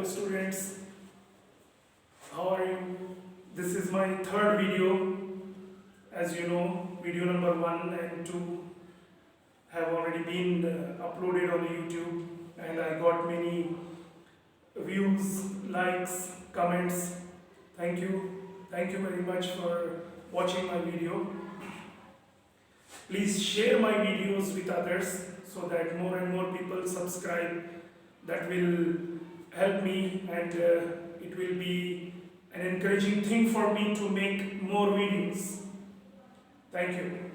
students, how are you? This is my third video. As you know, video number 1 and 2 have already been uploaded on YouTube, and I got many views, likes, comments. Thank you very much for watching my video. Please share my videos with others so that more and more people subscribe. That will help me, and it will be an encouraging thing for me to make more videos. Thank you.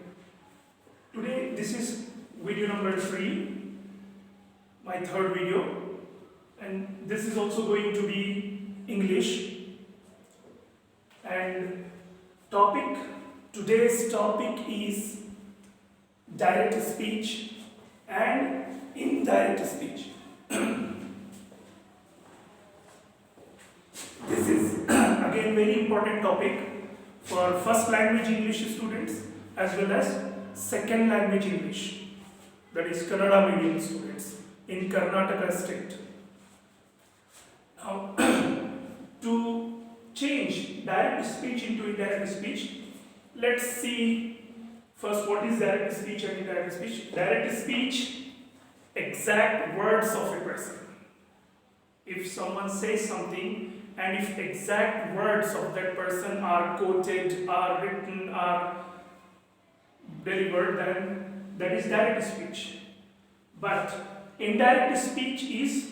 Today this is video number 3, my third video, and this is also going to be English. And today's topic is direct speech and indirect speech. This is again very important topic for first language English students as well as second language English, that is Kannada medium students in Karnataka state. Now, to change direct speech into indirect speech, let's see first what is direct speech and indirect speech. Direct speech, exact words of a person. If someone says something and if exact words of that person are quoted, are written, are delivered, then that is direct speech. But indirect speech is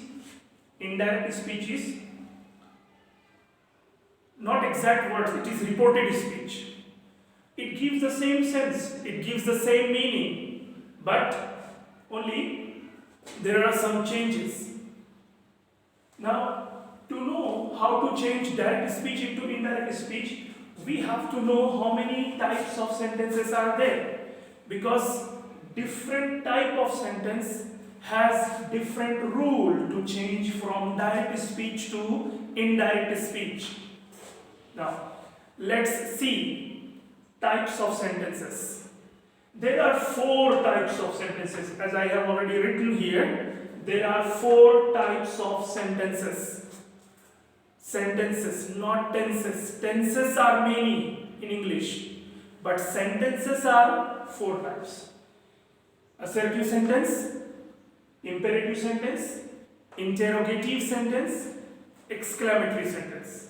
not exact words, it is reported speech. It gives the same sense, it gives the same meaning, but only there are some changes. Now, to know how to change direct speech into indirect speech, we have to know how many types of sentences are there, because different type of sentence has different rule to change from direct speech to indirect speech. Now, let's see types of sentences. There are 4 types of sentences. As I have already written here, there are 4 types of sentences. Sentences, not tenses. Tenses are many in English, but sentences are 4 types. Assertive sentence, imperative sentence, interrogative sentence, exclamatory sentence.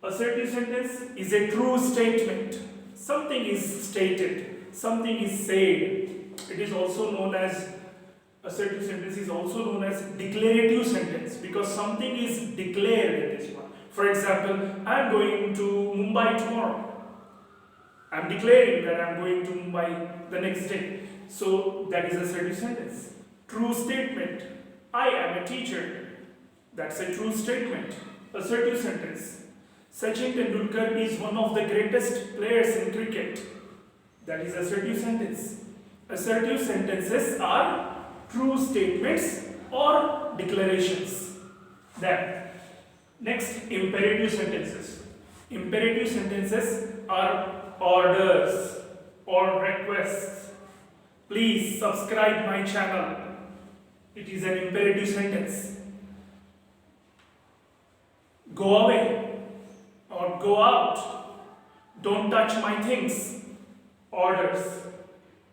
Assertive sentence is a true statement. Something is stated, something is said. It is also known as, assertive sentence is also known as declarative sentence, because something is declared in this one. For example, I am going to Mumbai tomorrow. I am declaring that I am going to Mumbai the next day. So that is assertive sentence. True statement, I am a teacher. That's a true statement. Assertive sentence. Sachin Tendulkar is one of the greatest players in cricket. That is assertive sentence. Assertive sentences are true statements or declarations. Then, next, imperative sentences. Imperative sentences are orders or requests. Please subscribe my channel. It is an imperative sentence. Go away or go out. Don't touch my things. Orders.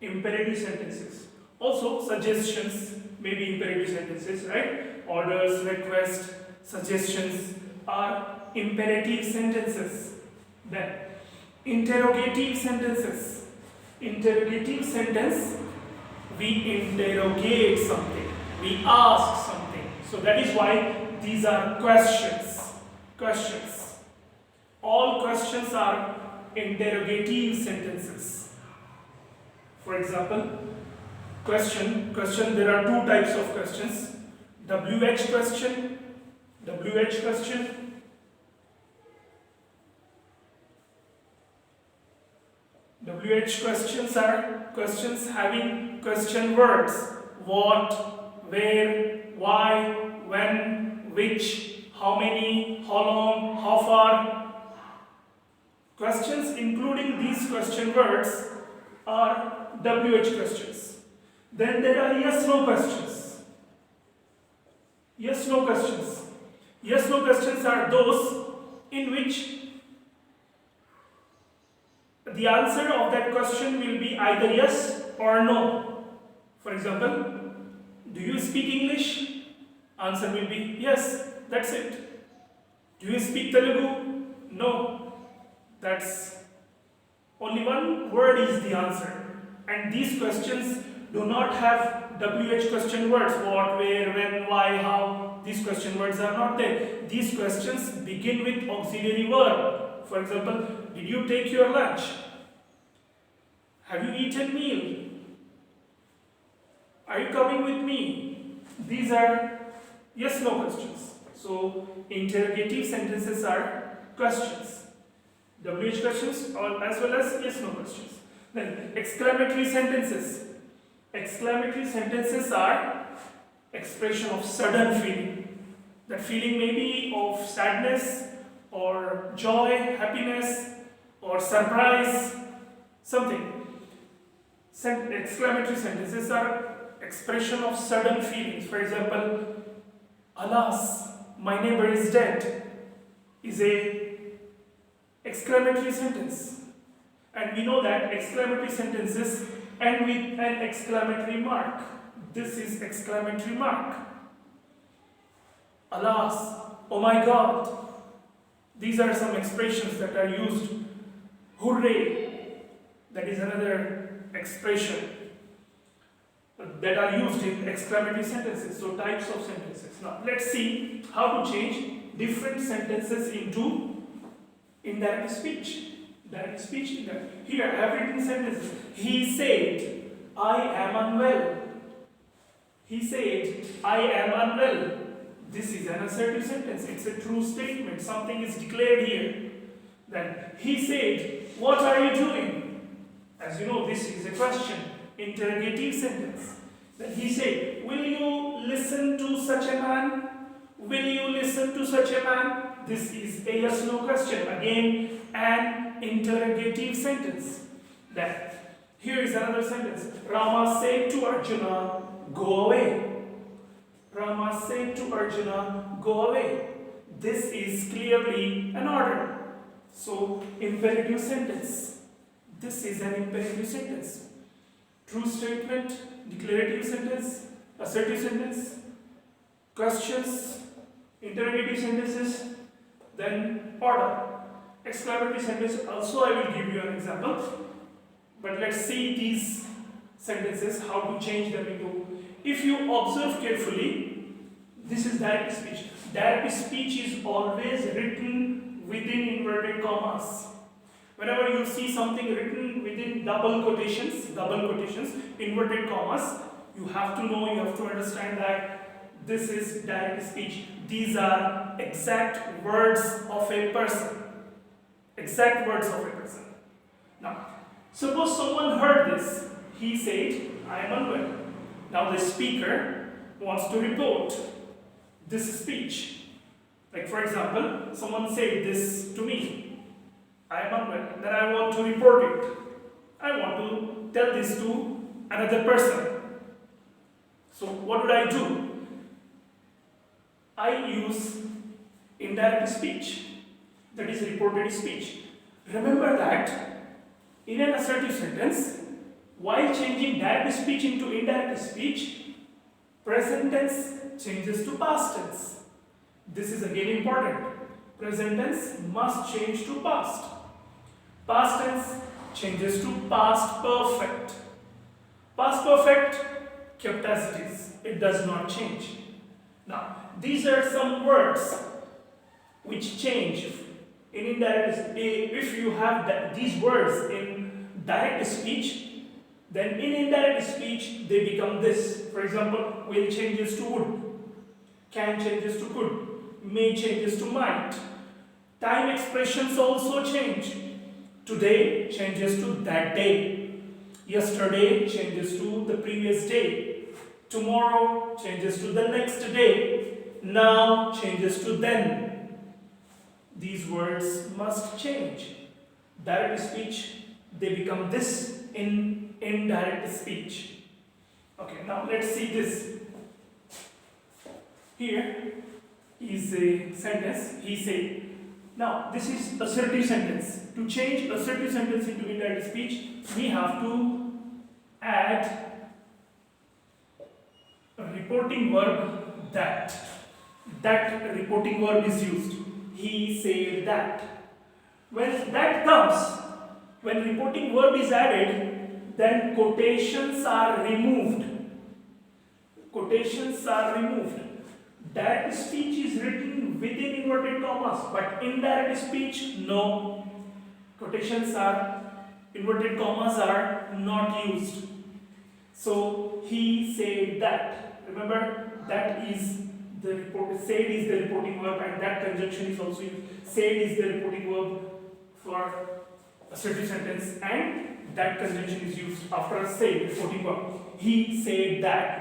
Imperative sentences. Also, suggestions may be imperative sentences, right? Orders, requests, suggestions are imperative sentences. Then, interrogative sentences. Interrogative sentence, we interrogate something, we ask something. So that is why these are questions. Questions. All questions are interrogative sentences. For example, question, there are 2 types of questions. WH question. WH questions are questions having question words. What, where, why, when, which, how many, how long, how far. Questions including these question words are WH questions. Then there are yes-no questions. Yes-no questions. Yes no questions are those in which the answer of that question will be either yes or no. For example, do you speak English? Answer will be yes, that's it. Do you speak Telugu? No. That's only one word is the answer. And these questions do not have WH question words. What, where, when, why, how. These question words are not there. These questions begin with auxiliary verb. For example, did you take your lunch? Have you eaten meal? Are you coming with me? These are yes no questions. So interrogative sentences are questions. WH questions or as well as yes no questions. Then exclamatory sentences. Exclamatory sentences are expression of sudden feeling. That feeling may be of sadness or joy, happiness or surprise, something. Exclamatory sentences are expression of sudden feelings. For example, alas, my neighbor is dead is a exclamatory sentence. And we know that exclamatory sentences end with an exclamatory mark. This is exclamatory mark. Alas, oh my God. These are some expressions that are used. Hooray, that is another expression that are used in exclamatory sentences. So types of sentences. Now let's see how to change different sentences into indirect speech. Direct speech, indirect. Here I have written sentences. He said, I am unwell. He said, I am unwell. This is an assertive sentence. It's a true statement. Something is declared here. Then he said, what are you doing? As you know, this is a question. Interrogative sentence. Then he said, will you listen to such a man? Will you listen to such a man? This is a yes no question. Again, an interrogative sentence. Then here is another sentence. Rama said to Arjuna, go away. Rama said to Arjuna, go away. This is clearly an order. So, imperative sentence. This is an imperative sentence. True statement, declarative sentence, assertive sentence, questions, interrogative sentences, then order. Exclamatory sentence, also I will give you an example. But let's see these sentences, how to change them into. If you observe carefully, this is direct speech. Direct speech is always written within inverted commas. Whenever you see something written within double quotations, inverted commas, you have to know, you have to understand that this is direct speech. These are exact words of a person. Exact words of a person. Now, suppose someone heard this. He said, I am unwell. Now the speaker wants to report this speech. Like for example, someone said this to me. I am unwell. Then I want to report it. I want to tell this to another person. So what would I do? I use indirect speech. That is reported speech. Remember that in an assertive sentence, while changing direct speech into indirect speech, present tense changes to past tense. This is again important. Present tense must change to past. Past tense changes to past perfect. Past perfect kept as it is. It does not change. Now, these are some words which change in indirect. If you have these words in direct speech, then in indirect speech they become this. For example, will changes to would, can changes to could, may changes to might. Time expressions also change. Today changes to that day. Yesterday changes to the previous day. Tomorrow changes to the next day. Now changes to then. These words must change. Direct speech, they become this in indirect speech. Okay, now let's see this. Here, is a sentence. He said. Now this is assertive sentence. To change assertive sentence into indirect speech, we have to add a reporting verb that. That reporting verb is used. He said that. When that comes, when reporting verb is added, then quotations are removed. Quotations are removed. Direct speech is written within inverted commas, but indirect speech, no. Quotations are, inverted commas are not used. So he said that. Remember, that is the report. Said is the reporting verb, and that conjunction is also used. Said is the reporting verb for assertive sentence, and that conjunction is used after said reporting verb. He said that.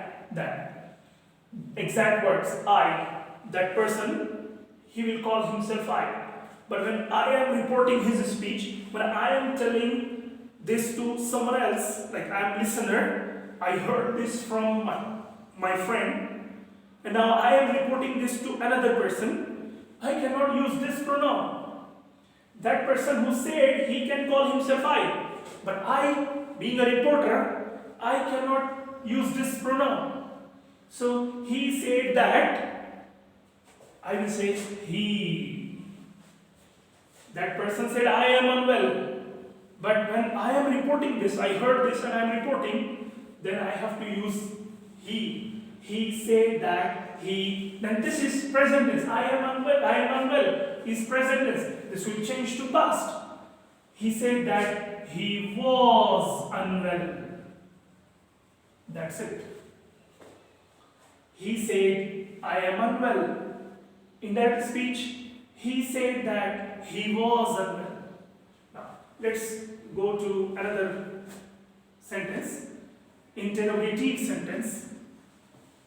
Exact words, I, that person, he will call himself I. But when I am reporting his speech, when I am telling this to someone else, like I am listener, I heard this from my friend, and now I am reporting this to another person, I cannot use this pronoun. That person who said, he can call himself I. But I, being a reporter, I cannot use this pronoun. So he said that, I will say he. That person said, I am unwell. But when I am reporting this, I heard this and I am reporting, then I have to use he. He said that he. Then this is present tense. I am unwell is present tense. This will change to past. He said that he was unwell. That's it. He said, I am unwell. Indirect speech, he said that he was unwell. Now, let's go to another sentence. Interrogative sentence.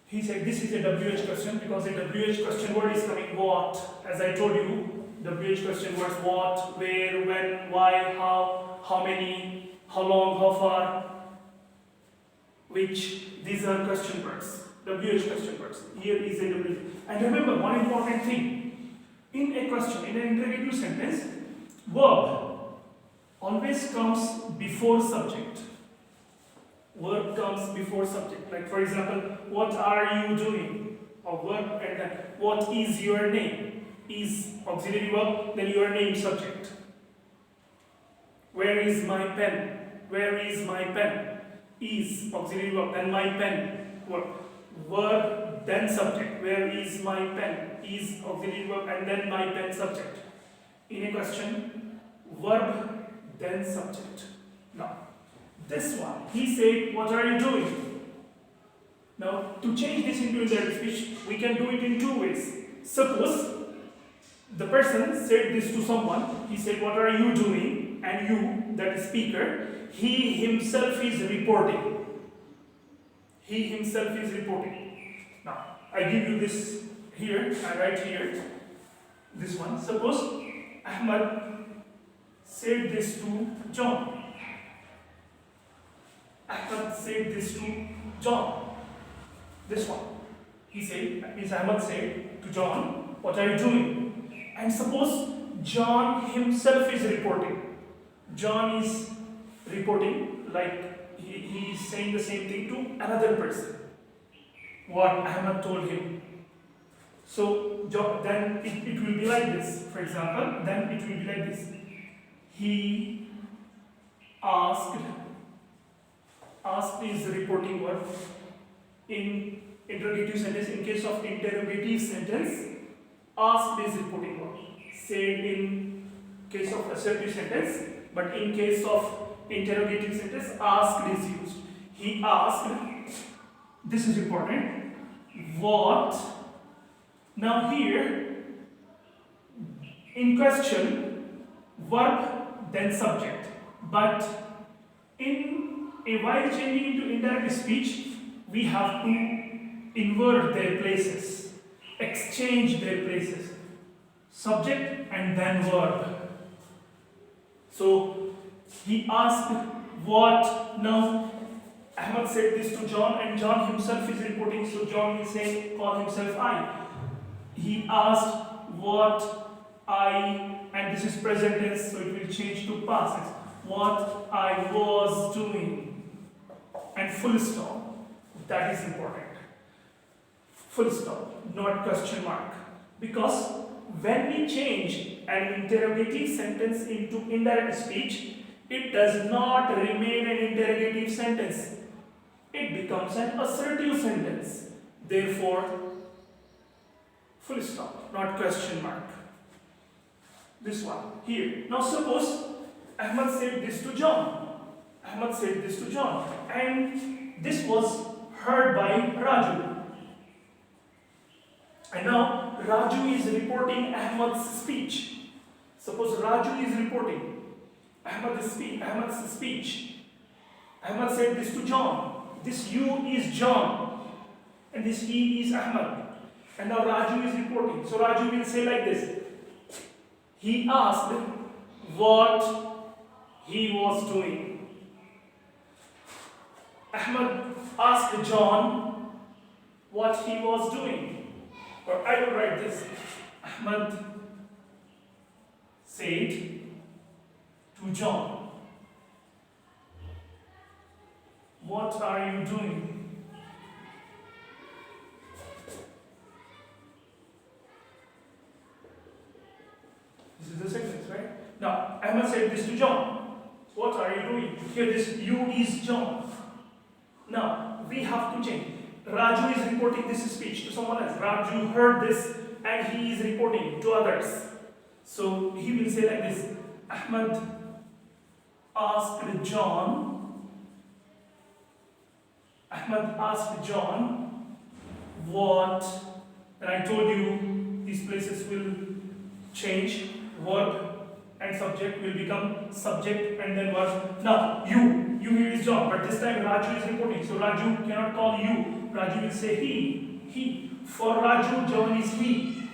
He said this is a WH question because a WH question word is coming what? As I told you, WH question words what, where, when, why, how many, how long, how far, which. These are question words. WH question words. Here is a WH. And remember one important thing. In a question, in an interrogative sentence, verb always comes before subject. Verb comes before subject. Like for example, what are you doing? Or verb and then what is your name? Is auxiliary verb, then your name subject. Where is my pen? Where is my pen? Is auxiliary verb, then my pen. Verb, then subject. Where is my pen? Is auxiliary verb, and then my pen subject. In a question, verb, then subject. Now, this one, he said, what are you doing? Now, to change this into indirect speech, we can do it in two ways. Suppose the person said this to someone, he said, what are you doing? And you, that is speaker, he himself is reporting. He himself is reporting. Now, I give you this here, I write here, this one. Suppose Ahmad said this to John. Ahmad said this to John. This one. He said, means Ahmad said to John, what are you doing? And suppose John himself is reporting. John is reporting, like he is saying the same thing to another person. What Ahmad told him. So then it will be like this. For example, then it will be like this. He asked is reporting verb. In interrogative sentence, in case of interrogative sentence, asked is reporting verb. Said in case of assertive sentence, but in case of interrogative sentence, asked is used. He asked, this is important, what? Now here, in question, verb, then subject. But while changing into indirect speech, we have to invert their places, exchange their places. Subject and then verb. So he asked what. Now Ahmad said this to John, and John himself is reporting, so John will say, call himself I. He asked what and this is present tense, so it will change to past tense. What I was doing. And full stop. That is important. Full stop, not question mark. Because when we change an interrogative sentence into indirect speech, it does not remain an interrogative sentence. It becomes an assertive sentence. Therefore, full stop, not question mark. This one, here. Now suppose Ahmad said this to John. Ahmad said this to John. And this was heard by Raju. And now Raju is reporting Ahmad's speech. Suppose Raju is reporting Ahmad's speech. Ahmad said this to John. This you is John. And this he is Ahmad. And now Raju is reporting. So Raju will say like this. He asked what he was doing. Ahmad asked John what he was doing. Or I will write this. Ahmad said to John, what are you doing? This is the sentence, right? Now, Ahmad said this to John. What are you doing? Here, this you is John. Now, we have to change. Raju is reporting this speech to someone else. Raju heard this and he is reporting to others. So, he will say like this. Ahmad asked John what, and I told you these places will change. Verb and subject will become subject and then verb. Now, you here is John, but this time Raju is reporting. So Raju cannot call you. Raju will say he. For Raju, John is he.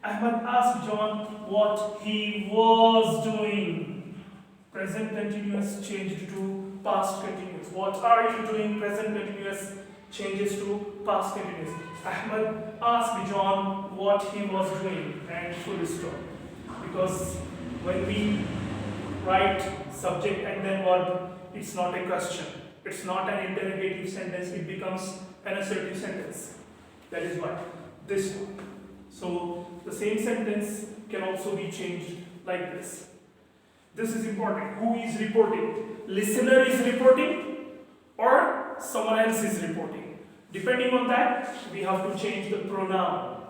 Ahmad asked John what he was doing. Present continuous changed to past continuous. What are you doing? Present continuous changes to past continuous. Ahmad asked John what he was doing and full stop. Because when we write subject and then verb, it's not a question. It's not an interrogative sentence. It becomes an assertive sentence. That is why this one. So the same sentence can also be changed like this. This is important. Who is reporting? Listener is reporting or someone else is reporting. Depending on that, we have to change the pronoun.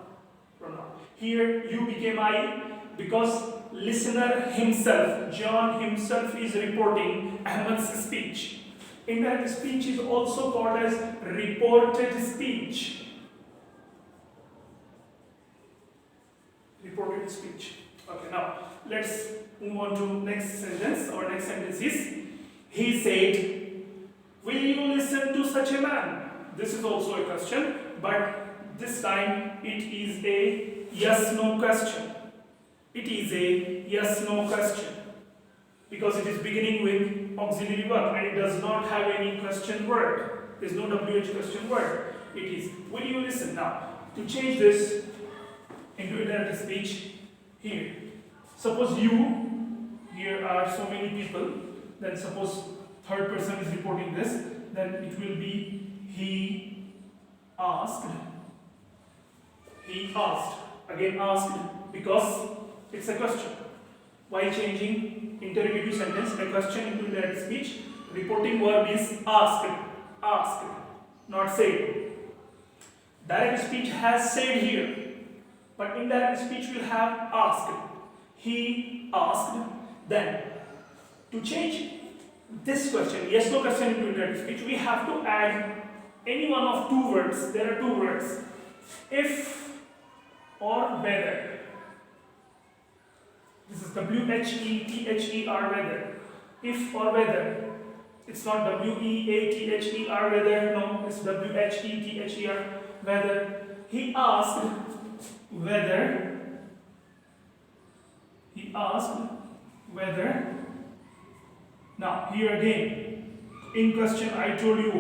Here, you became I because listener himself, John himself is reporting Ahmad's speech. Indirect speech is also called as reported speech. Reported speech. Okay, now let's move on to next sentence. Our next sentence is, he said, will you listen to such a man? This is also a question, but this time it is a yes-no question. It is a yes-no question because it is beginning with auxiliary verb and it does not have any question word. There is no WH question word. It is, will you listen? Now, to change this into indirect speech, here. Suppose here are so many people, then suppose third person is reporting this, then it will be he asked. Again asked because it's a question. While changing interrogative sentence, a question into indirect speech, reporting verb is asked, not said. Direct speech has said here, but indirect speech will have asked. He asked. Then, to change this question, yes no question into indirect speech, we have to add any one of two words. There are two words. If or whether. This is WHETHER, whether. If or whether. It's not WEATHER, whether. No, it's WHETHER, whether. He asked whether. Now, here again, in question I told you,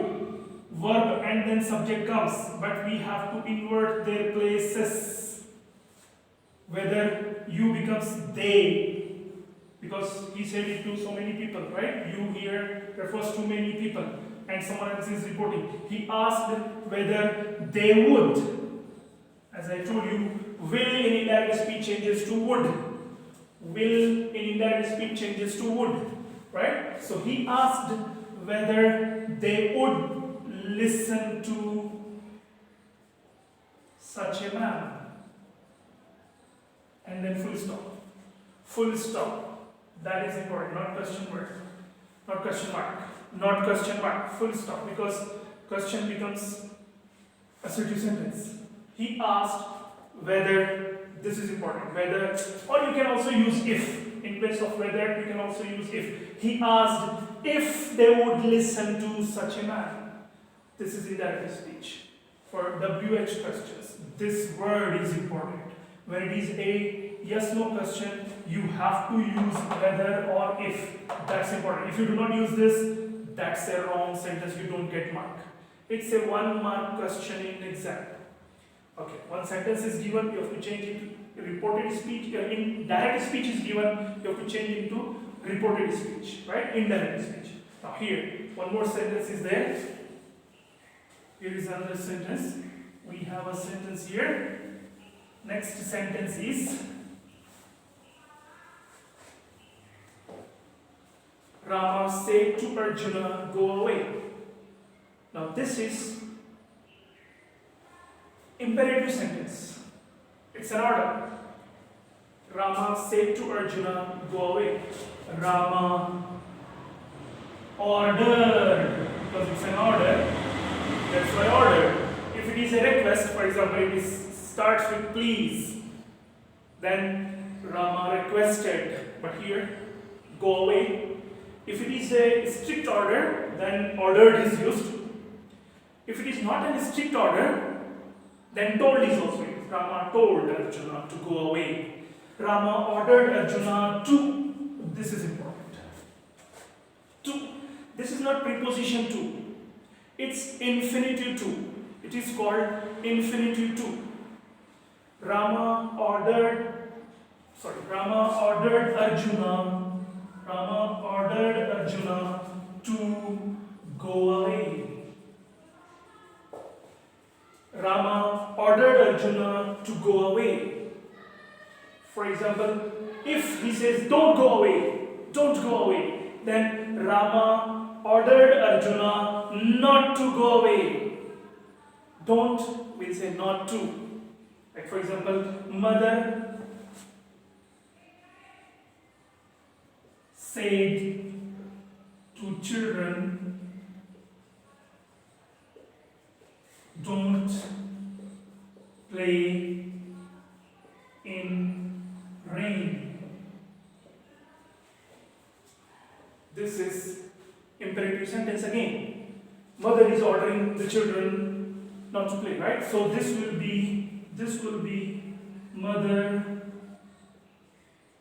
verb and then subject comes, but we have to invert their places. whether you becomes they, because he said it to so many people, right? You here refers to many people and someone else is reporting. He asked whether they would. As I told you, will in indirect speech changes to would. Will in indirect speech changes to would, right? So he asked whether they would listen to such a man. And then full stop. Full stop. That is important, not question mark. Not question mark. Not question mark. Full stop. Because question becomes assertive sentence. He asked whether, this is important, whether, or you can also use if. In place of whether, you can also use if. He asked if they would listen to such a man. This is indirect speech. For WH questions, this word is important. When it is a yes-no question, you have to use whether or if. That's important. If you do not use this, that's a wrong sentence, you don't get mark. It's a 1 mark question in exam. Okay, one sentence is given, you have to change it to reported speech. In direct speech is given, you have to change it to reported speech, right? Indirect speech. Now here, one more sentence is there. Here is another sentence. We have a sentence here. Next sentence is Rama said to Arjuna, go away. Now this is imperative sentence. It's an order. Rama said to Arjuna, go away. Rama ordered, because it's an order, that's why ordered. If it is a request, for example, it starts with please, then Rama requested, but here, go away. If it is a strict order, then ordered is used. If it is not a strict order, then told is also used. Rama told Arjuna to go away. Rama ordered Arjuna to. This is important. To. This is not preposition to. It's infinitive to. It is called infinitive to. Rama ordered Arjuna. Rama ordered Arjuna to go away. Rama ordered Arjuna to go away. For example, if he says don't go away, then Rama ordered Arjuna not to go away. Don't will say not to. Like for example, mother said to children, don't play in rain. This is imperative sentence again. Mother is ordering the children not to play, right? So this will be mother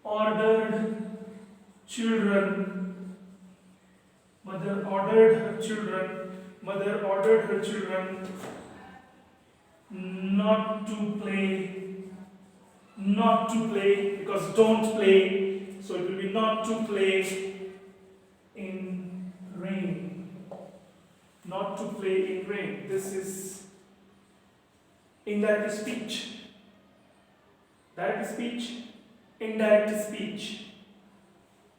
ordered children. Mother ordered her children not to play, because don't play, so it will be not to play in rain. Not to play in rain. This is indirect speech. Direct speech, indirect speech.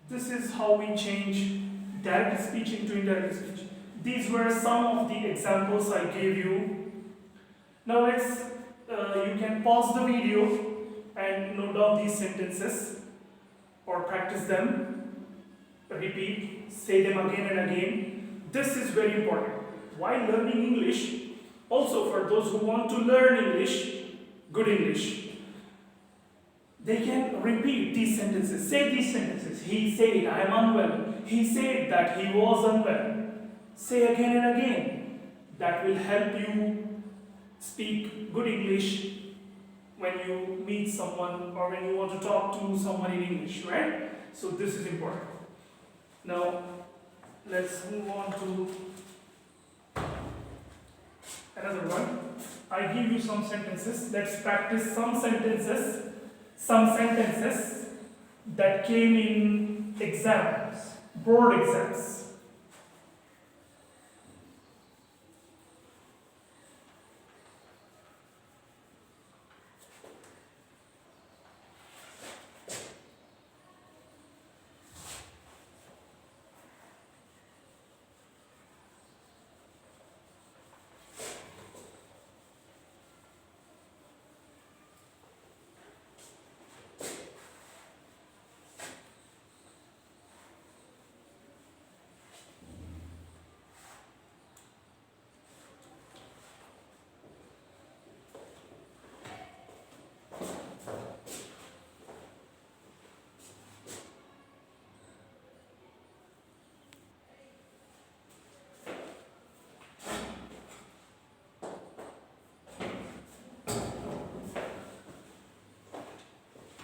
This is how we change direct speech into indirect speech. These were some of the examples I gave you. Now you can pause the video and note down these sentences or practice them, repeat, say them again and again. This is very important. While learning English, also for those who want to learn English, good English, they can repeat these sentences, say these sentences. He said, I am unwell. He said that he was unwell. Say again and again. That will help you speak good English when you meet someone or when you want to talk to someone in English, right? So this is important. Now, let's move on to another one. I give you some sentences. Let's practice some sentences. some sentences that came in exams, board exams.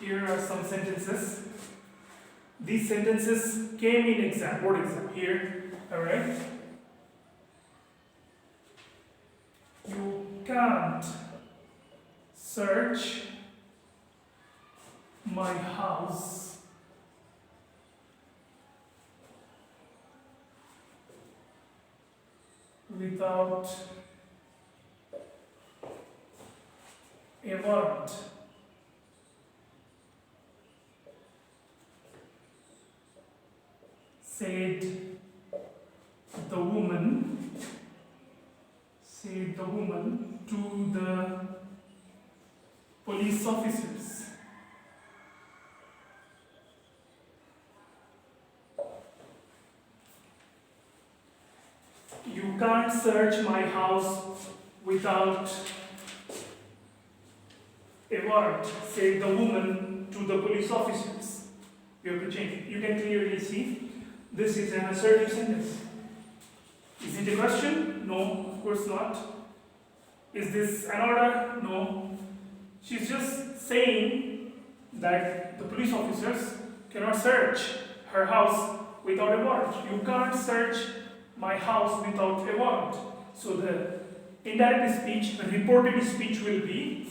Here are some sentences. These sentences came in exam, board exam. Here, alright. You can't search my house without a warrant. Said the woman to the police officers. You can't search my house without a warrant, said the woman to the police officers. You have to change it. You can clearly see this is an assertive sentence. Is it a question? No, of course not. Is this an order? No. She's just saying that the police officers cannot search her house without a warrant. You can't search my house without a warrant. So the indirect speech, the reported speech will be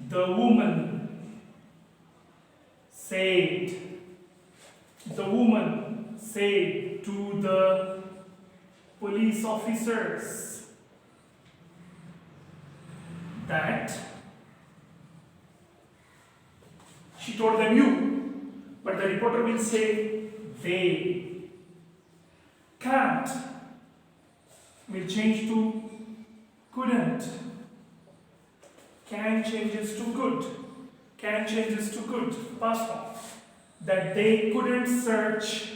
the woman said to the police officers that she told them you, but the reporter will say they. Can't will change to couldn't. Can changes to could. Can changes to could. Past form. That they couldn't search.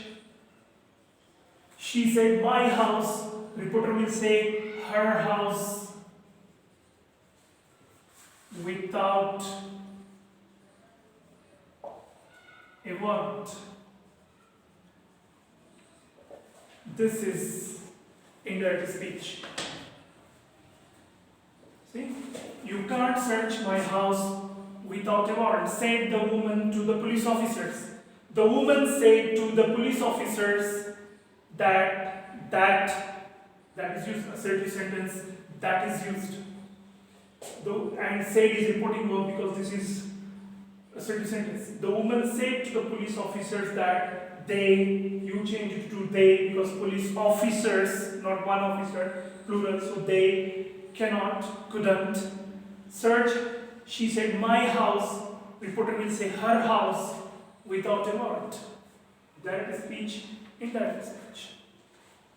She said my house. Reporter will say her house without a warrant. This is indirect speech. See? You can't search my house without a warrant, said the woman to the police officers. The woman said to the police officers that is used, assertive sentence, that is used. And said is reporting verb because this is assertive sentence. The woman said to the police officers that they, you change it to they because police officers, not one officer, plural, so they cannot, couldn't search. She said my house, reporter will say her house without a warrant. Direct speech, indirect speech.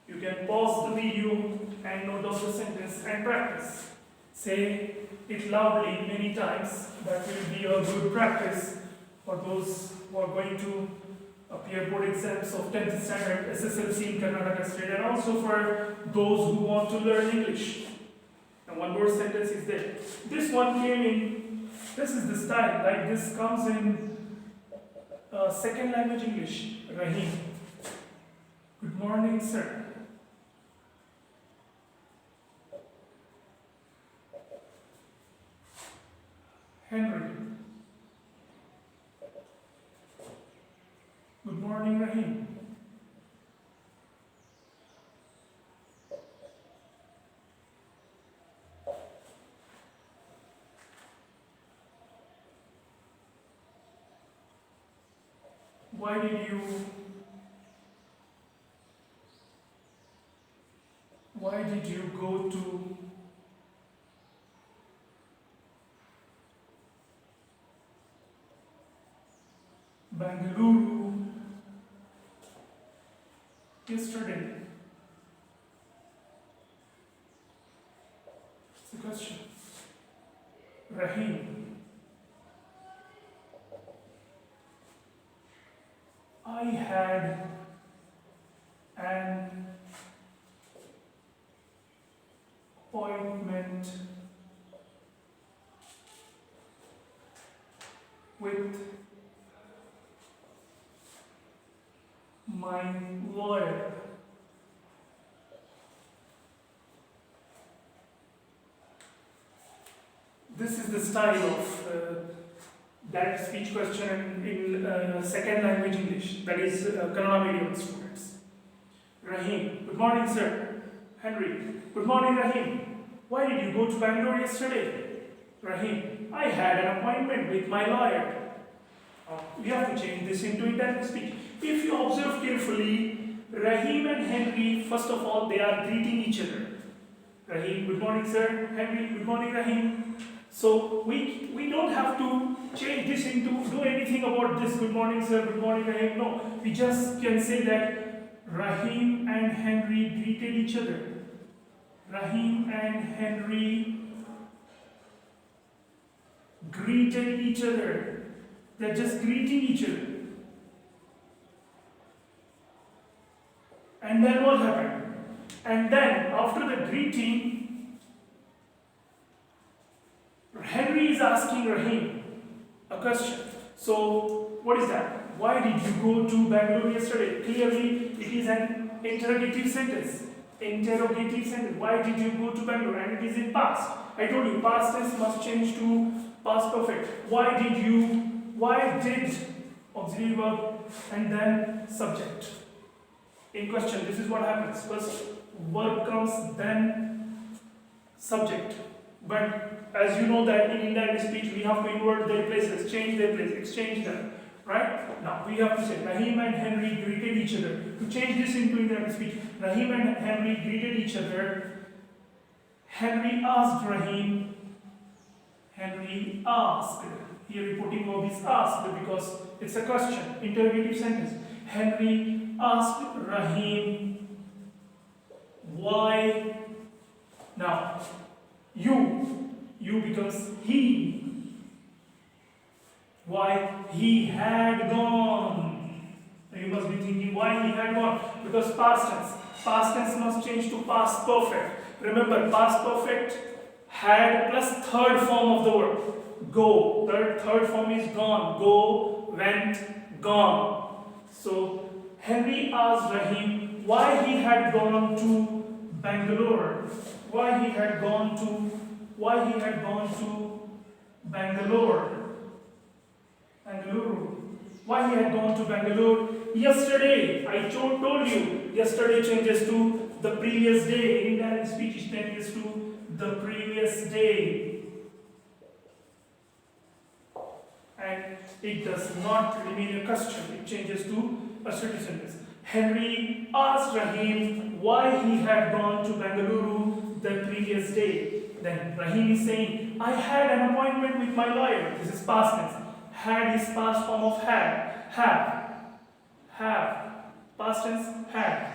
You can pause the video and note down the sentence and practice. Say it loudly many times. That will be a good practice for those who are going to appear board exams of 10th standard SSLC in Karnataka State, and also for those who want to learn English. And one more sentence is there. This one came in, this is the style, like this comes in second language English. Rahim. Good morning, sir. Henry. Good morning, Rahim. why did you go to Bangalore yesterday? That's the question. Rahim, I had an appointment with my lawyer. This is the style of direct speech question in second language English, that is Kannada medium students. Rahim, good morning sir. Henry, good morning Rahim. Why did you go to Bangalore yesterday? Rahim, I had an appointment with my lawyer. We have to change this into indirect speech. If you observe carefully, Rahim and Henry, first of all, they are greeting each other. Rahim, good morning sir. Henry, good morning Rahim. So we don't have to change this into, do anything about this, good morning sir, good morning Rahim. No, we just can say that Rahim and Henry greeted each other. Rahim and Henry greeted each other. They're just greeting each other. And then what happened? And then after the greeting, Henry is asking Rahim a question. So what is that? Why did you go to Bangalore yesterday? Clearly it is an interrogative sentence. Interrogative sentence. Why did you go to Bangalore? And it is in past. I told you past tense must change to past perfect. Why did auxiliary verb and then subject. In question, this is what happens. First verb comes, then subject. But as you know that in indirect speech we have to invert their places, change their place, exchange them. Right? Now we have to say Rahim and Henry greeted each other. To change this into indirect speech, Rahim and Henry greeted each other. Henry asked Rahim. Henry asked. Here reporting verb is asked because it's a question, interrogative sentence. Henry asked Rahim, why? Now, you becomes he. Why he had gone. Now you must be thinking why he had gone. Because past tense. Past tense must change to past perfect. Remember, past perfect had plus third form of the word. Go. Third form is gone. Go, went, gone. So Henry asked Rahim why he had gone to Bangalore. Why he had gone to Bangalore. Why he had gone to Bangalore yesterday. I told you. Yesterday changes to the previous day. In indirect speech changes to the previous day. And it does not remain a question. It changes to assertive sentence. Henry asked Rahim why he had gone to Bangalore the previous day. Then Rahim is saying, I had an appointment with my lawyer. This is past tense. Had is past form of had. Have. Past tense, had.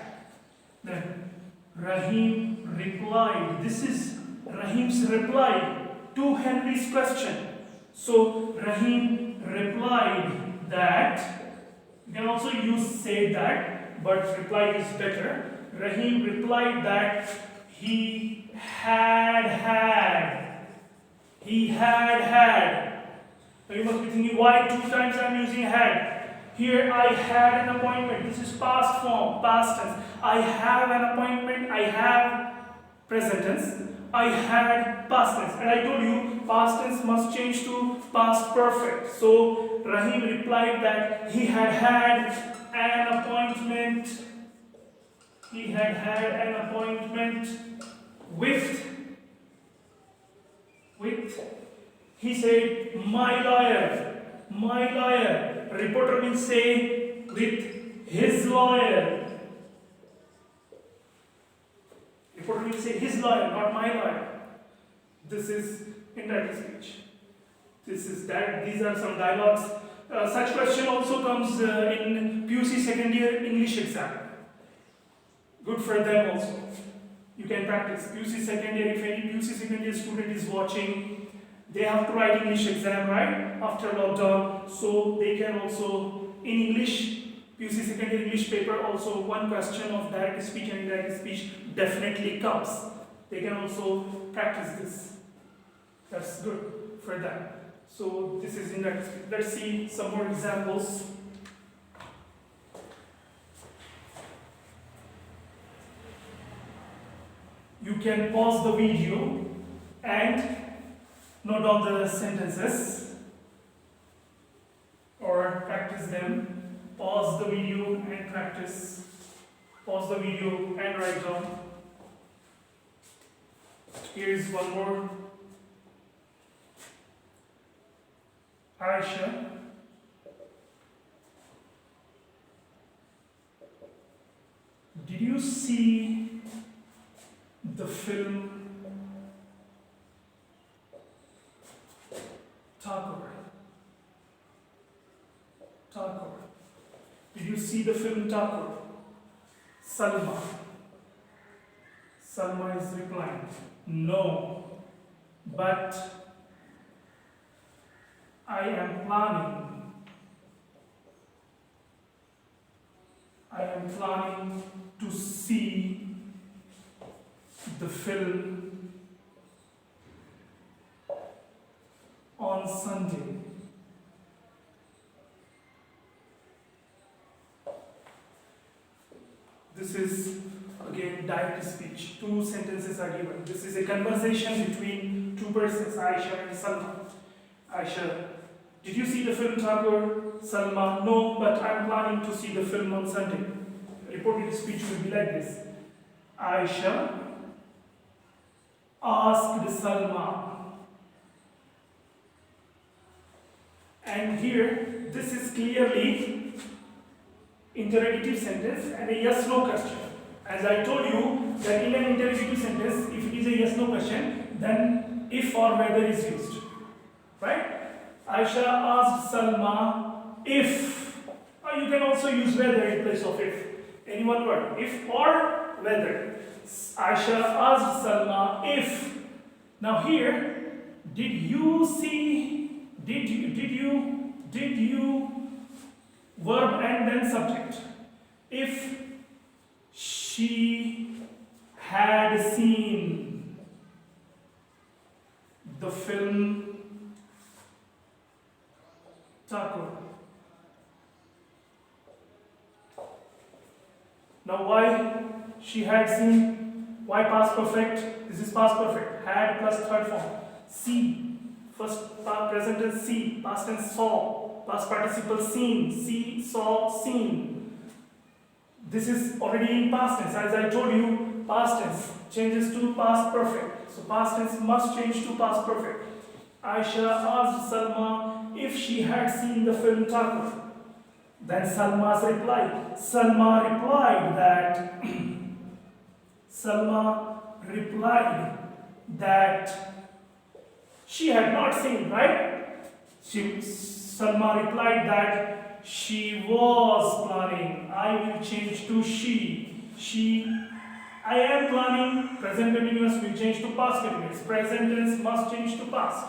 Then Rahim replied. This is Rahim's reply to Henry's question. So Rahim replied that, you can also use say that, but reply is better. Rahim replied that he had. Now you must be thinking, why two times I am using had? Here I had an appointment. This is past form, past tense. I have an appointment. I have present tense. I had past tense. And I told you past tense must change to past perfect. So Rahim replied that he had an appointment. He had an appointment with, he said, my lawyer. Reporter will say with his lawyer. Reporter will say his lawyer, not my lawyer. This is indirect speech. This is that. These are some dialogues. Such question also comes in PUC second year English exam. Good for them also. You can practice. PUC second year, if any PUC second year student is watching, they have to write English exam, right? After lockdown. So they can also, in English, PUC second year English paper, also one question of direct speech and indirect speech definitely comes. They can also practice this. That's good for them. So this is indirect speech. Let's see some more examples. You can pause the video and note down the sentences or practice them. Pause the video and practice. Pause the video and write down. Here is one more. Aisha, did you see the film Thakur? Did you see the film Thakur? Salma. Salma is replying, no, but I am planning to see the film on Sunday. This is again direct speech. Two sentences are given. This is a conversation between two persons, Aisha and Salma. Aisha, did you see the film Thakur? Salma, no, but I'm planning to see the film on Sunday. Reported speech will be like this. Aisha asked Salma. And here, this is clearly interrogative sentence and a yes-no question. As I told you, that in an interrogative sentence, if it is a yes-no question, then if or whether is used. Right? Aisha asked Salma if, or you can also use whether in place of if. Any one word, if or whether. Aisha asked Salma if. Now here, did you verb and then subject. If she had seen the film Thakur. Now why she had seen, why past perfect? This is past perfect. Had plus third form. See, first present tense see, past tense saw, past participle seen, see, saw, seen. This is already in past tense. As I told you, past tense changes to past perfect. So past tense must change to past perfect. Aisha asked Salma if she had seen the film Thakur. Then Salma's reply. Salma replied that she had not seen, right? Salma replied that she was planning. I will change to she. I am planning. Present continuous will change to past continuous. Present tense must change to past.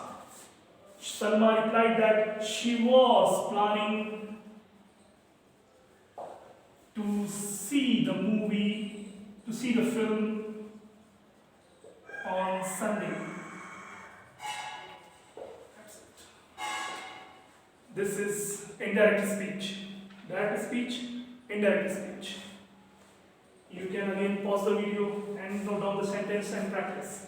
Salma replied that she was planning to see the film on Sunday. This is indirect speech. Direct speech, indirect speech. You can again pause the video and note down the sentence and practice.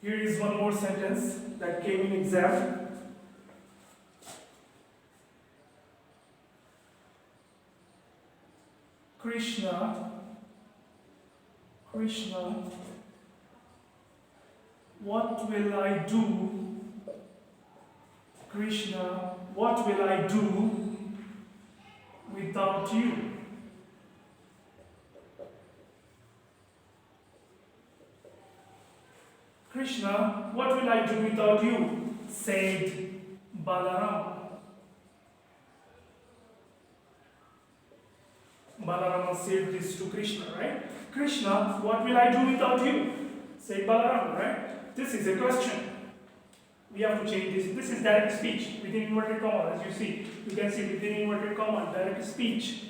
Here is one more sentence that came in exam. Krishna, what will I do? Krishna, what will I do without you? Krishna, what will I do without you? Said Balarama. Balarama said this to Krishna, right? Krishna, what will I do without you? Said Balarama, right? This is a question. We have to change this. This is direct speech within inverted comma, as you see. You can see within inverted comma, direct speech.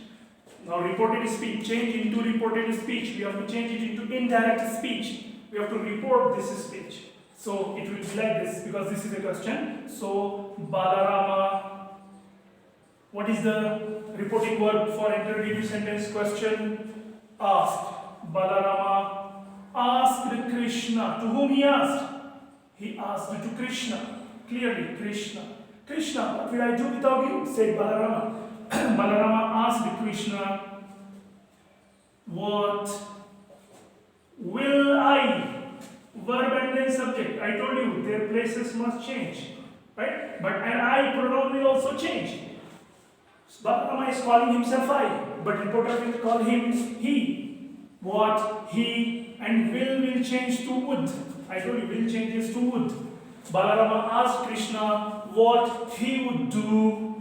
Now reported speech, change into reported speech. We have to change it into indirect speech. We have to report this speech. So it will be like this because this is a question. So Balarama, what is the reporting verb for interrogative sentence question? Asked. Balarama asked Krishna. To whom he asked? He asked to Krishna. Clearly, Krishna. Krishna, what will I do without you? Said Balarama. Balarama asked Krishna, what will I? Verb and then subject. I told you their places must change. Right? But an I pronoun will also change. Balarama is calling himself I, but reporter will call him he. What? He and will change to would. I told you will changes to would. Balarama asked Krishna what he would do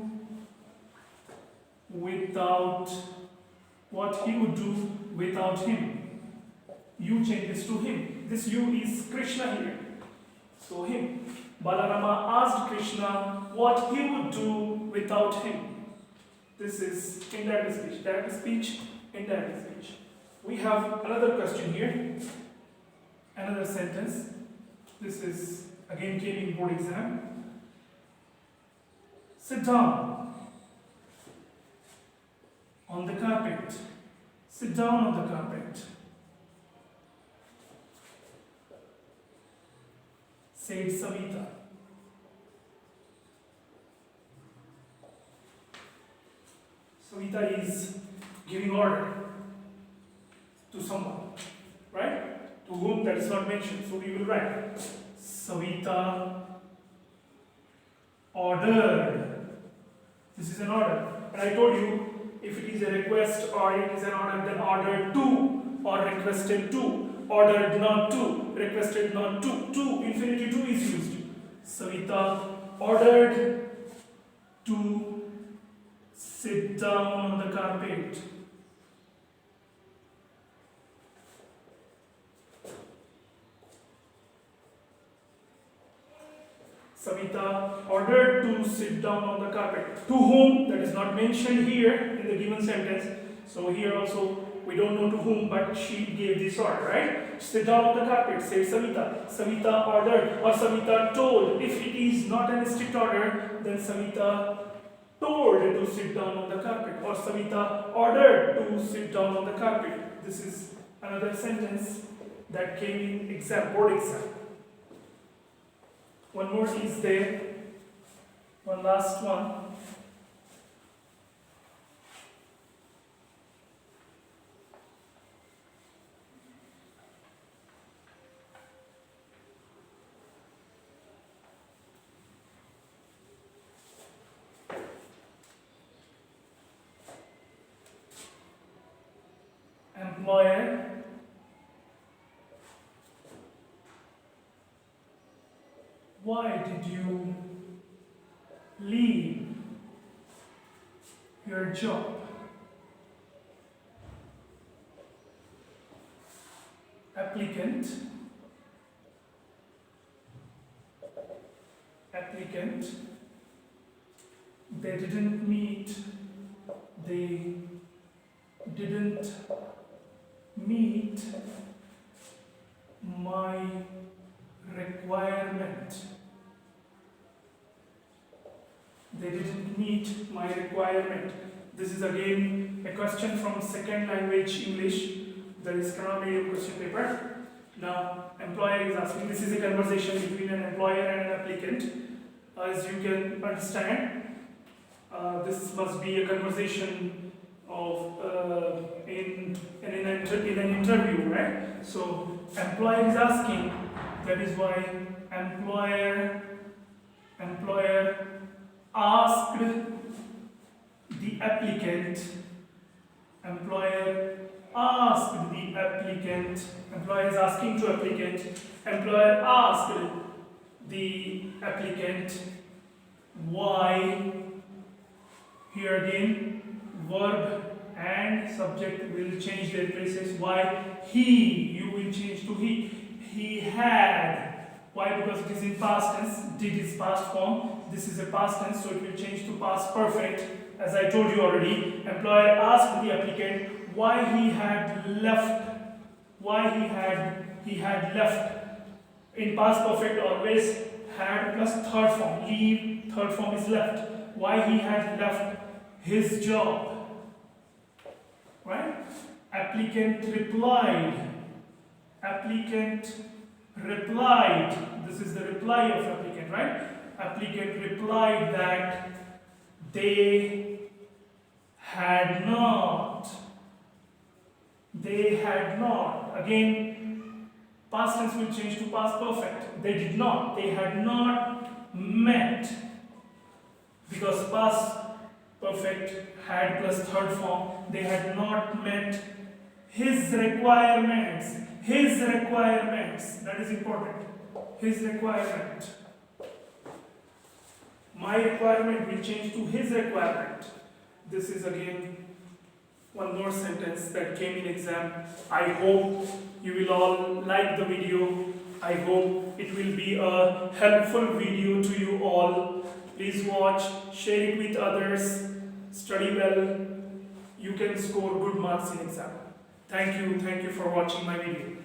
without him. You changes to him. This you is Krishna here. So him. Balarama asked Krishna what he would do without him. This is indirect speech. Direct speech, indirect speech. We have another question here. Another sentence. This is again came in board exam. Sit down on the carpet. Sit down on the carpet. Said Savita. Savita is giving order to someone, right? To whom that is not mentioned. So we will write Savita ordered. This is an order. And I told you if it is a request or it is an order, then ordered to or requested to. Ordered not to, requested not to. To, infinitive to is used. Savita ordered to sit down on the carpet. Savita ordered to sit down on the carpet. To whom? That is not mentioned here in the given sentence. So here also we don't know to whom, but she gave this order, right? Sit down on the carpet, said Savita. Savita ordered or Savita told. If it is not a strict order, then Savita told to sit down on the carpet or Savita ordered to sit down on the carpet. This is another sentence that came in exam, board exam. One more is there. One last one. Employer why did you leave your job? Applicant they didn't meet my requirement. They didn't meet my requirement. This is again a question from second language English. There is Kannada medium question paper. Now, employer is asking, this is a conversation between an employer and an applicant. As you can understand, this must be a conversation of in an interview, right? So employer is asking, that is why employer asked the applicant, employer asked the applicant, employer is asking to applicant, employer asked the applicant why. Here again verb and subject will change their places. Why he, you will change to he had. Why? Because it is in past tense, did is past form, this is a past tense, so it will change to past perfect. As I told you already, employer asked the applicant why he had left, he had left. In past perfect always had plus third form, leave, third form is left. Why he had left his job, right? Applicant replied, this is the reply of applicant, right? Applicant replied that they had not, again past tense will change to past perfect. They did not, they had not met, because past perfect had plus third form, they had not met his requirements, that is important, his requirement. My requirement will change to his requirement. This is again one more sentence that came in exam. I hope you will all like the video. I hope it will be a helpful video to you all. Please watch, share it with others, study well. You can score good marks in exam. Thank you for watching my video.